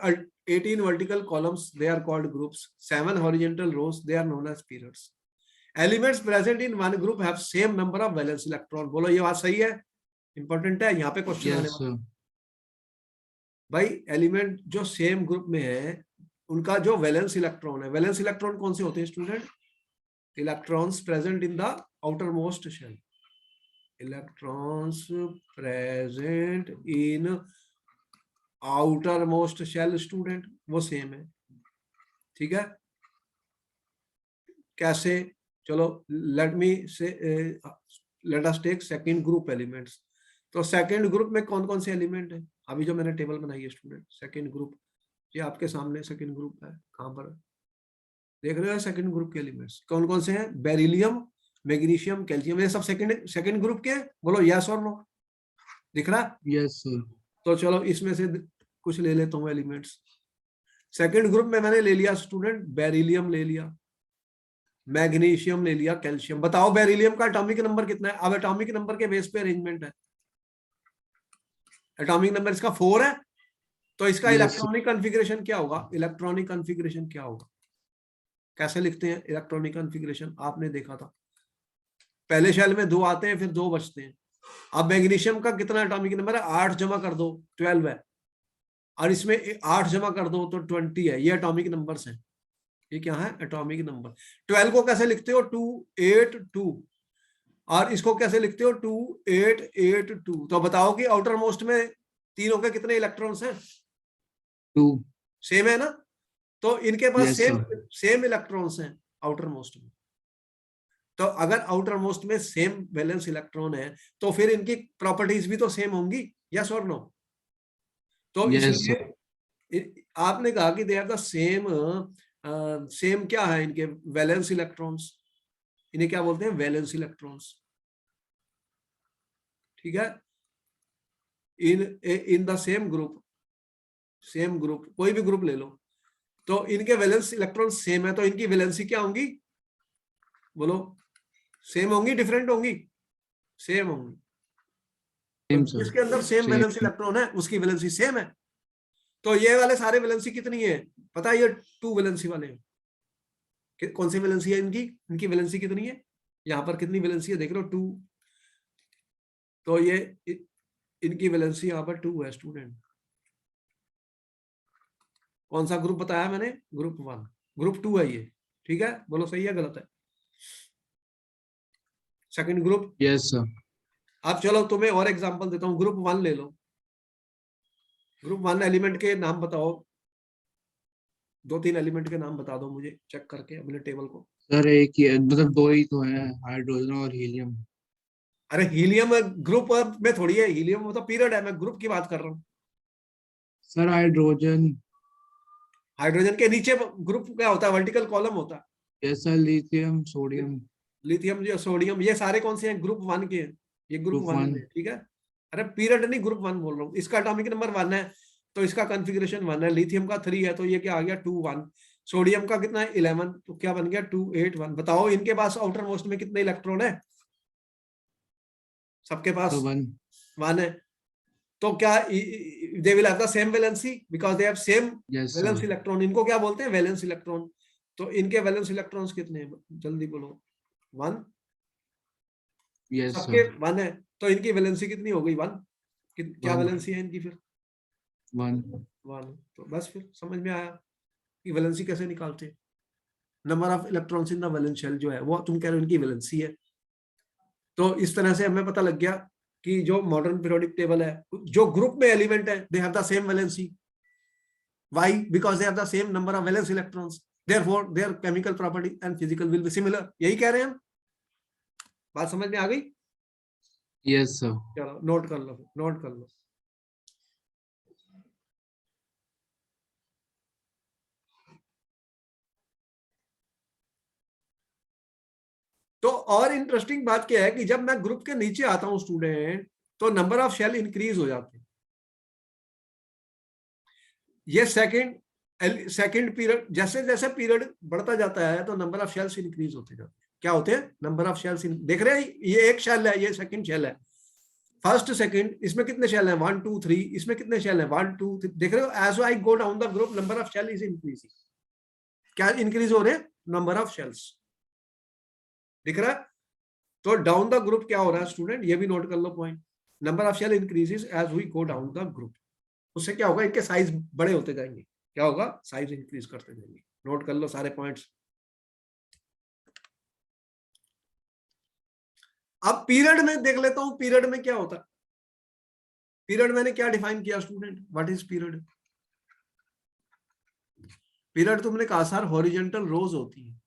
18 vertical columns, they are called groups, 7 horizontal rows, they are known as periods, elements present in one group have same number of valence electron, बोलो ये बात सही है, important है, यहाँ पे question आने वाला, भाई एलिमेंट जो सेम ग्रुप में है उनका जो वैलेंस इलेक्ट्रॉन है, वैलेंस इलेक्ट्रॉन कौन से होते हैं student? Electrons present in the outermost shell, electrons present in outermost shell student, वो सेम है। ठीक है, कैसे? चलो let me say let us take second group elements. तो सेकंड ग्रुप में कौन कौन से एलिमेंट है? अभी जो मैंने टेबल बनाई है स्टूडेंट, सेकंड ग्रुप, ये आपके सामने सेकंड ग्रुप है, कहां पर देख रहे हो? सेकंड ग्रुप के एलिमेंट्स कौन कौन से हैं? बेरिलियम, मैग्नीशियम, कैल्शियम, ये सब सेकंड ग्रुप के हैं। बोलो यस और नो, दिख रहा है? Yes sir. तो चलो इसमें से कुछ ले लेता हूँ एलिमेंट्स। सेकंड ग्रुप में मैंने ले लिया स्टूडेंट, बेरिलियम ले लिया, मैग्नीशियम ले लिया, कैल्शियम। बताओ बेरिलियम का एटॉमिक नंबर कितना है? अब एटॉमिक नंबर के बेस पे अरेंजमेंट है, एटॉमिक नंबर इसका 4 है, तो इसका इलेक्ट्रॉनिक कॉन्फ़िगरेशन क्या होगा? इलेक्ट्रॉनिक कॉन्फ़िगरेशन क्या होगा? कैसे लिखते हैं इलेक्ट्रॉनिक कॉन्फ़िगरेशन? आपने देखा था, पहले शेल में 2 आते हैं, फिर 2 बचते हैं। अब मैग्नीशियम का कितना एटॉमिक नंबर है? 8 जमा कर दो 12 है, और इसमें 8 जमा कर दो तो 20 है। ये एटॉमिक नंबर्स हैं, ये क्या है? Atomic number. 12 को कैसे लिखते हो? 2 8 2, और इसको कैसे लिखते हो? 2 8 8 2। तो बताओ कि आउटर मोस्ट में तीनों के कितने इलेक्ट्रॉन्स हैं? 2। सेम है ना? तो इनके पास Yes, सेम इलेक्ट्रॉन्स हैं आउटर मोस्ट में। तो अगर आउटर मोस्ट में सेम वैलेंस इलेक्ट्रॉन है तो फिर इनकी प्रॉपर्टीज भी तो सेम होंगी, यस और नो? तो Yes, इसलिए आपने कहा कि they are the same, same क्या है इनके? वैलेंस इलेक्ट्रॉन्स, इन्हें क्या बोलते हैं? Valence electrons. ठीक है, in the same group, same group, कोई भी ग्रुप ले लो, तो इनके वैलेंस इलेक्ट्रॉन सेम है, तो इनकी वैलेंसी क्या होंगी? बोलो, सेम होंगी डिफरेंट होंगी? सेम होंगी। तो same sir. जिसके अंदर सेम Same. वैलेंस इलेक्ट्रॉन है उसकी वैलेंसी सेम है। तो ये वाले सारे वैलेंसी कितनी है पता है? ये 2 वैलेंसी वाले हैं। कौन सी वैलेंसी है इनकी? इनकी वैलेंसी कितनी है? यहाँ पर कितनी वैलेंसी है देख लो, 2। तो ये इनकी वैलेंसी यहाँ पर 2 है स्टूडेंट। कौन सा ग्रुप बताया मैंने? ग्रुप 1, ग्रुप 2 है ये। ठीक है, बोलो सही है गलत है? Second group. Yes sir. अब चलो तुम्हें और एग्जांपल देता हूँ, ग्रुप 1 ले लो। ग्रुप 1 एलिमेंट के नाम बताओ, 2-3 एलिमेंट के नाम बता दो मुझे, चेक करके अपने टेबल को। सर एक ही मतलब 2 ही तो है, हाइड्रोजन और हीलियम। अरे हीलियम ग्रुप में थोड़ी है, हीलियम वो तो पीरियड है, मैं ग्रुप की बात कर रहा हूँ। Sir hydrogen. हाइड्रोजन के नीचे ग्रुप क्या होता है? वर्टिकल कॉलम होता है। Yes sir, lithium, sodium. Lithium, जो सोडियम, ये सारे कौन से हैं? ग्रुप 1 के हैं, ये ग्रुप ग्रुप 1 1। में। ठीक है, अरे पीरियड नहीं, ग्रुप 1 बोल रहा हूँ। इसका एटॉमिक नंबर 1 है तो इसका कॉन्फ़िगरेशन 1 है। लिथियम का 3 है तो ये क्या आ गया? 2 1। सोडियम का कितना है? 11, तो क्या बन गया? 2 8 1। बताओ इनके पास आउटर मोस्ट में कितने इलेक्ट्रॉन है? सबके पास 1। 1 है। तो क्या they will have the same valency because they have same yes valence sir. Electron. इनको क्या बोलते हैं? Valence electron. तो इनके वैलेंस इलेक्ट्रॉन्स कितने हैं? जल्दी बोलो। 1, यस सबके सर। 1 है, तो इनकी वैलेंसी कितनी हो गई? 1। क्या 1। वैलेंसी है इनकी फिर? 1। 1। तो बस फिर समझ में आया कि वैलेंसी कैसे निकालते हैं। Number of electrons in the valence shell जो है वो तुम कह रहे हो इनकी वैलेंसी है। तो इस तरह से हमें पता लग गया कि जो मॉडर्न पीरियोडिक टेबल है, जो ग्रुप में एलिमेंट है they have the same valency. Why? Because they have the same number of valence electrons. Therefore, their chemical property and physical will be similar. यही कह रहे हैं हम। बात समझ में आ गई? Yes sir. चलो नोट कर लो, नोट कर लो। तो और इंटरेस्टिंग बात क्या है कि जब मैं ग्रुप के नीचे आता हूं स्टूडेंट, तो नंबर ऑफ शेल इंक्रीज हो जाते हैं। ये सेकंड पीरियड, जैसे जैसे पीरियड बढ़ता जाता है तो नंबर ऑफ शेल्स इंक्रीज होते जाते हैं। क्या होते हैं? Number of shells. देख रहे हैं, ये एक शेल है, ये सेकंड शेल है। फर्स्ट सेकंड, इसमें कितने शेल हैं? 1 2 3। इसमें कितने शेल हैं? 1 2 3। देख रहे हो, as I go down the group number of shell is increasing. क्या इंक्रीज हो रहे हैं? Number of shells. दिख रहा है? तो डाउन द ग्रुप क्या हो रहा है स्टूडेंट? ये भी नोट कर लो point. Number of shell increases as we go down the group. उससे क्या होगा, इनके साइज बड़े होते जाएंगे, क्या होगा, साइज इंक्रीज करते जाएंगे। नोट कर लो सारे पॉइंट्स। अब पीरियड में देख लेता हूं, पीरियड में क्या होता है। पीरियड मैंने क्या डिफाइन किया student, what is period. Period तुमने कहा सर हॉरिजेंटल रोज होती है,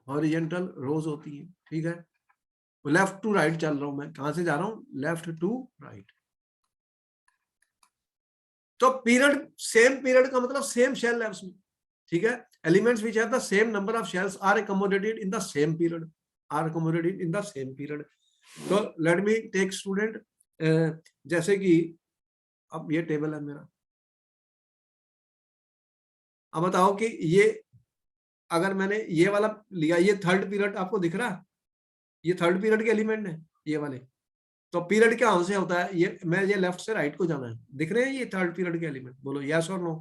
हॉरिजेंटल रोज होती है, ठीक है। लेफ्ट टू राइट चल रहा हूं मैं, कहां से जा रहा हूं, लेफ्ट टू राइट। तो पीरियड, सेम पीरियड का मतलब सेम शेल है उसमें, ठीक है। Elements which have the same number of shells are accommodated in the same period, are accommodated in the same period. तो लेट मी टेक स्टूडेंट, जैसे कि अब ये टेबल है मेरा, अब बताओ कि ये अगर मैंने ये वाला लिया, ये थर्ड पीरियड आपको दिख रहा है, ये थर्ड पीरियड के एलिमेंट है ये वाले। तो पीरियड क्या से होता है, ये मैं ये लेफ्ट से राइट को जाना है, दिख रहे हैं ये थर्ड पीरियड के एलिमेंट, बोलो यस और no.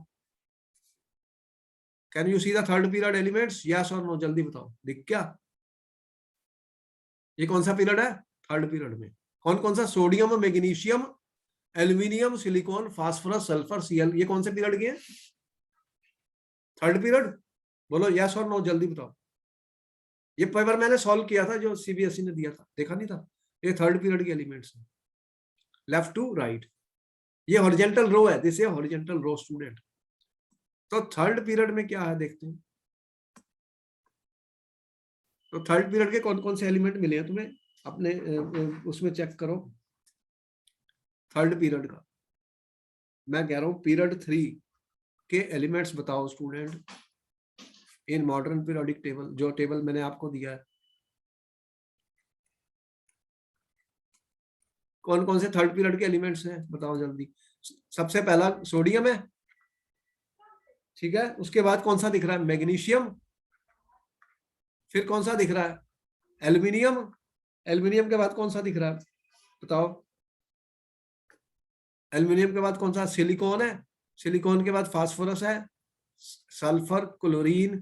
Can you see the third period elements, yes और नो, जल्दी बताओ, दिख क्या। ये कौन सा पीरियड है, थर्ड पीरियड में कौन कौन सा, sodium, magnesium, aluminium, silicon, phosphorus, sulphur, CL, ये कौन से पीरियड के हैं, थर्ड पीरियड। बोलो यस और नो, जल्दी बताओ। ये पेपर मैंने सॉल्व किया था जो सीबीएसई ने दिया था, देखा नहीं था, ये थर्ड पीरियड के एलिमेंट्स हैं, लेफ्ट टू राइट। ये हॉरिजेंटल रो है, this is horizontal row student. तो थर्ड पीरियड में क्या है देखते हैं। तो थर्ड पीरियड के कौन कौन से एलिमेंट मिले हैं तुम्हें अपने उसमें चेक करो। थर्ड पीरियड का मैं कह रहा हूं पीरियड 3 के एलिमेंट्स बताओ student in modern periodic table, जो टेबल मैंने आपको दिया है। कौन कौन से थर्ड पीरियड के एलिमेंट्स हैं बताओ जल्दी। सबसे पहला सोडियम है, ठीक है। उसके बाद कौन सा दिख रहा है, मैग्नीशियम। फिर कौन सा दिख रहा है, एल्यूमिनियम। एल्यूमिनियम के बाद कौन सा दिख रहा है बताओ। एल्यूमिनियम के बाद कौन सा, सिलिकॉन है। सिलिकॉन के बाद फास्फोरस है, सल्फर, क्लोरीन।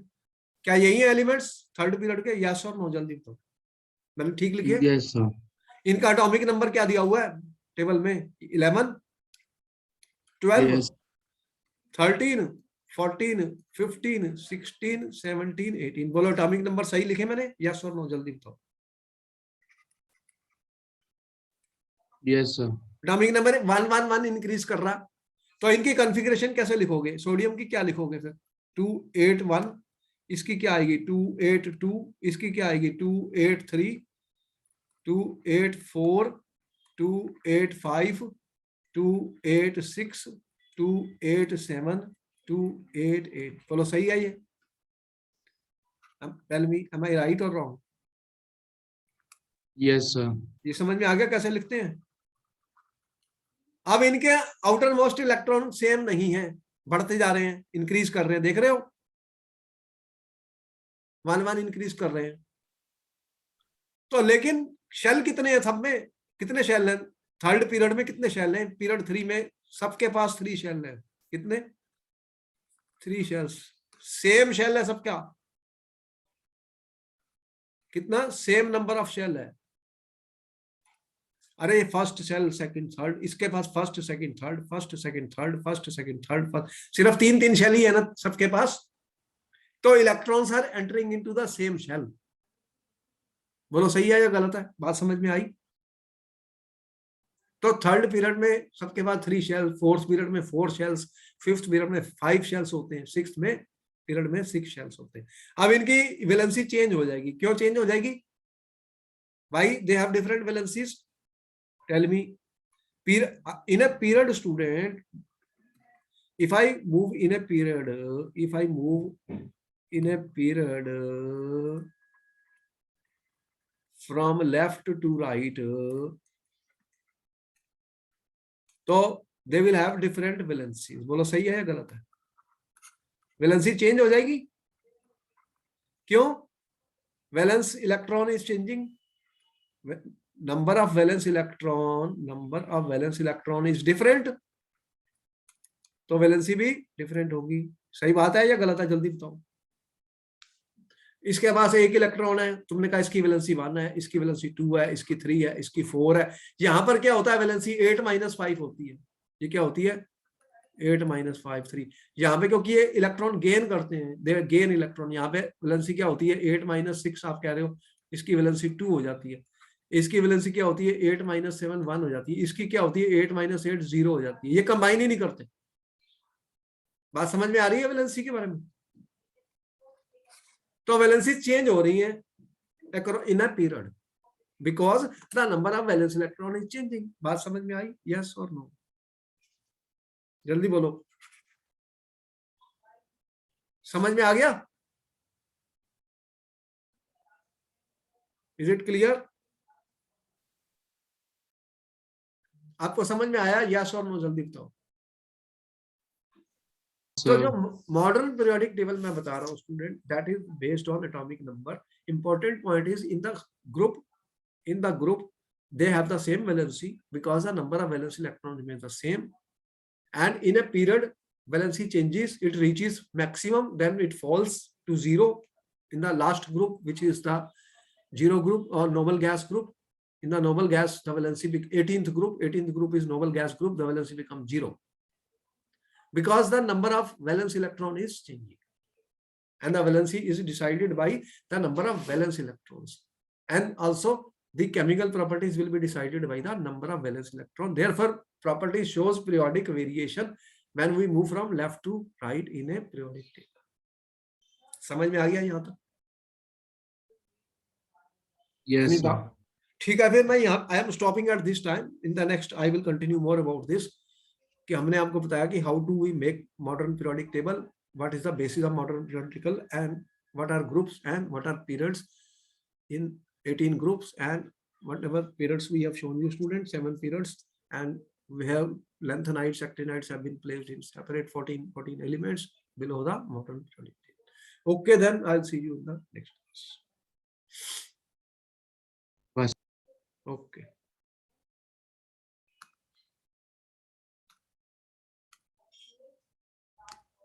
क्या यही है एलिमेंट्स थर्ड पीरियड के, यस और नो, जल्दी बताओ। मैंने ठीक लिखे, yes sir, इनका एटॉमिक नंबर क्या दिया हुआ है टेबल में, 11, 12, yes 13, 14, 15, 16, 17, 18। बोलो एटॉमिक नंबर सही लिखे मैंने, यस और नो, जल्दी बताओ। yes sir, atomic number 111 increase कर रहा, तो इनकी कॉन्फ़िगरेशन कैसे लिखोगे, सोडियम की क्या लिखोगे फिर, 281, इसकी क्या आएगी 282, इसकी क्या आएगी 283, 284, 285, 286, 287, 288। बोलो सही है ये, टेल मी एम आई राइट और रॉन्ग। yes sir, ये समझ में आ गया कैसे लिखते हैं। अब इनके आउटर मोस्ट इलेक्ट्रॉन सेम नहीं है, बढ़ते जा रहे हैं, इंक्रीज कर रहे हैं, देख रहे हो 1 इंक्रीज कर रहे हैं। तो लेकिन शेल कितने हैं सब में, कितने शेल हैं थर्ड पीरियड में, कितने शेल हैं पीरियड 3 में, सबके पास 3 शेल है, कितने 3 शेल्स, सेम शेल है सबका, कितना सेम नंबर ऑफ शेल है। अरे फर्स्ट शेल सेकंड थर्ड, इसके पास first second third, first second third, first second third, first, सिर्फ 3 शेल ही है ना सबके पास। तो electrons are entering into the same shell. बोलो सही है या गलत है, बात समझ में आई। तो थर्ड पीरियड में सबके पास 3 शेल, फोर्थ पीरियड में 4 शेल्स, फिफ्थ पीरियड में 5 शेल्स होते हैं, सिक्स्थ में पीरियड में 6 शेल्स होते हैं। अब इनकी वैलेंसी चेंज हो जाएगी, क्यों चेंज हो जाएगी, भाई they have different valencies, tell me. in a period student, if I move in a period, if I move in a period from left to right, तो they will have different valencies। बोलो सही है या गलत है, valency change हो जाएगी, क्यों, valence electron is changing, number of valence electron is different, तो वैलेंसी भी डिफरेंट होगी। सही बात है या गलत है, जल्दी बताओ। इसके पास एक इलेक्ट्रॉन है, तुमने कहा इसकी वैलेंसी 1 है, इसकी वैलेंसी 2 है, इसकी 3 है, इसकी 4 है। यहां पर क्या होता है, वैलेंसी 8 - 5 होती है, ये क्या होती है 8 - 5 3। यहाँ पे क्योंकि ये इलेक्ट्रॉन गेन करते हैं, दे गेन इलेक्ट्रॉन, यहाँ पे वैलेंसी क्या होती है 8 - 6 आप कह रहे हो, इसकी वैलेंसी 2 हो जाती है। इसकी वैलेंसी क्या होती है 8 - 7 1 हो जाती है। इसकी क्या होती है 8 - 8 0 हो जाती है। ये कंबाइन ही नहीं करते। बात समझ में आ रही है वैलेंसी के बारे में? तो वैलेंसी चेंज हो रही है in a period because the number of valence electron is changing. बात समझ में आई? यस और नो? जल्दी बोलो, समझ में आ गया? Is it clear? आपको समझ में आया? यस और नो जल्दी बताओ। तो जो मॉडर्न पीरियोडिक टेबल मैं बता रहा हूँ student, that is based on atomic number. Important point is in the group they have the same valency because the number of valence electrons remains the same, and in a period valency changes, it reaches maximum, then it falls to 0 in the last group, which is the 0 group or noble gas group. In the noble gas, the valency 18th group is noble gas group, the valency becomes 0 because the number of valence electron is changing, and the valency is decided by the number of valence electrons, and also the chemical properties will be decided by the number of valence electron. Therefore, property shows periodic variation when we move from left to right in a periodic table. समझ में आ गया यहाँ तक? Yes, sir. ठीक है, फिर मैं यहाँ I am stopping at this time. In the next I will continue more about this. कि हमने आपको बताया कि how do we make modern periodic table, what is the basis of modern periodic table, and what are groups and what are periods in 18 groups, and whatever periods we have shown you students, 7 periods, and we have lanthanides, actinides have been placed in separate 14 elements below the modern periodic table. Okay, then I'll see you in the next class. Bye. Okay.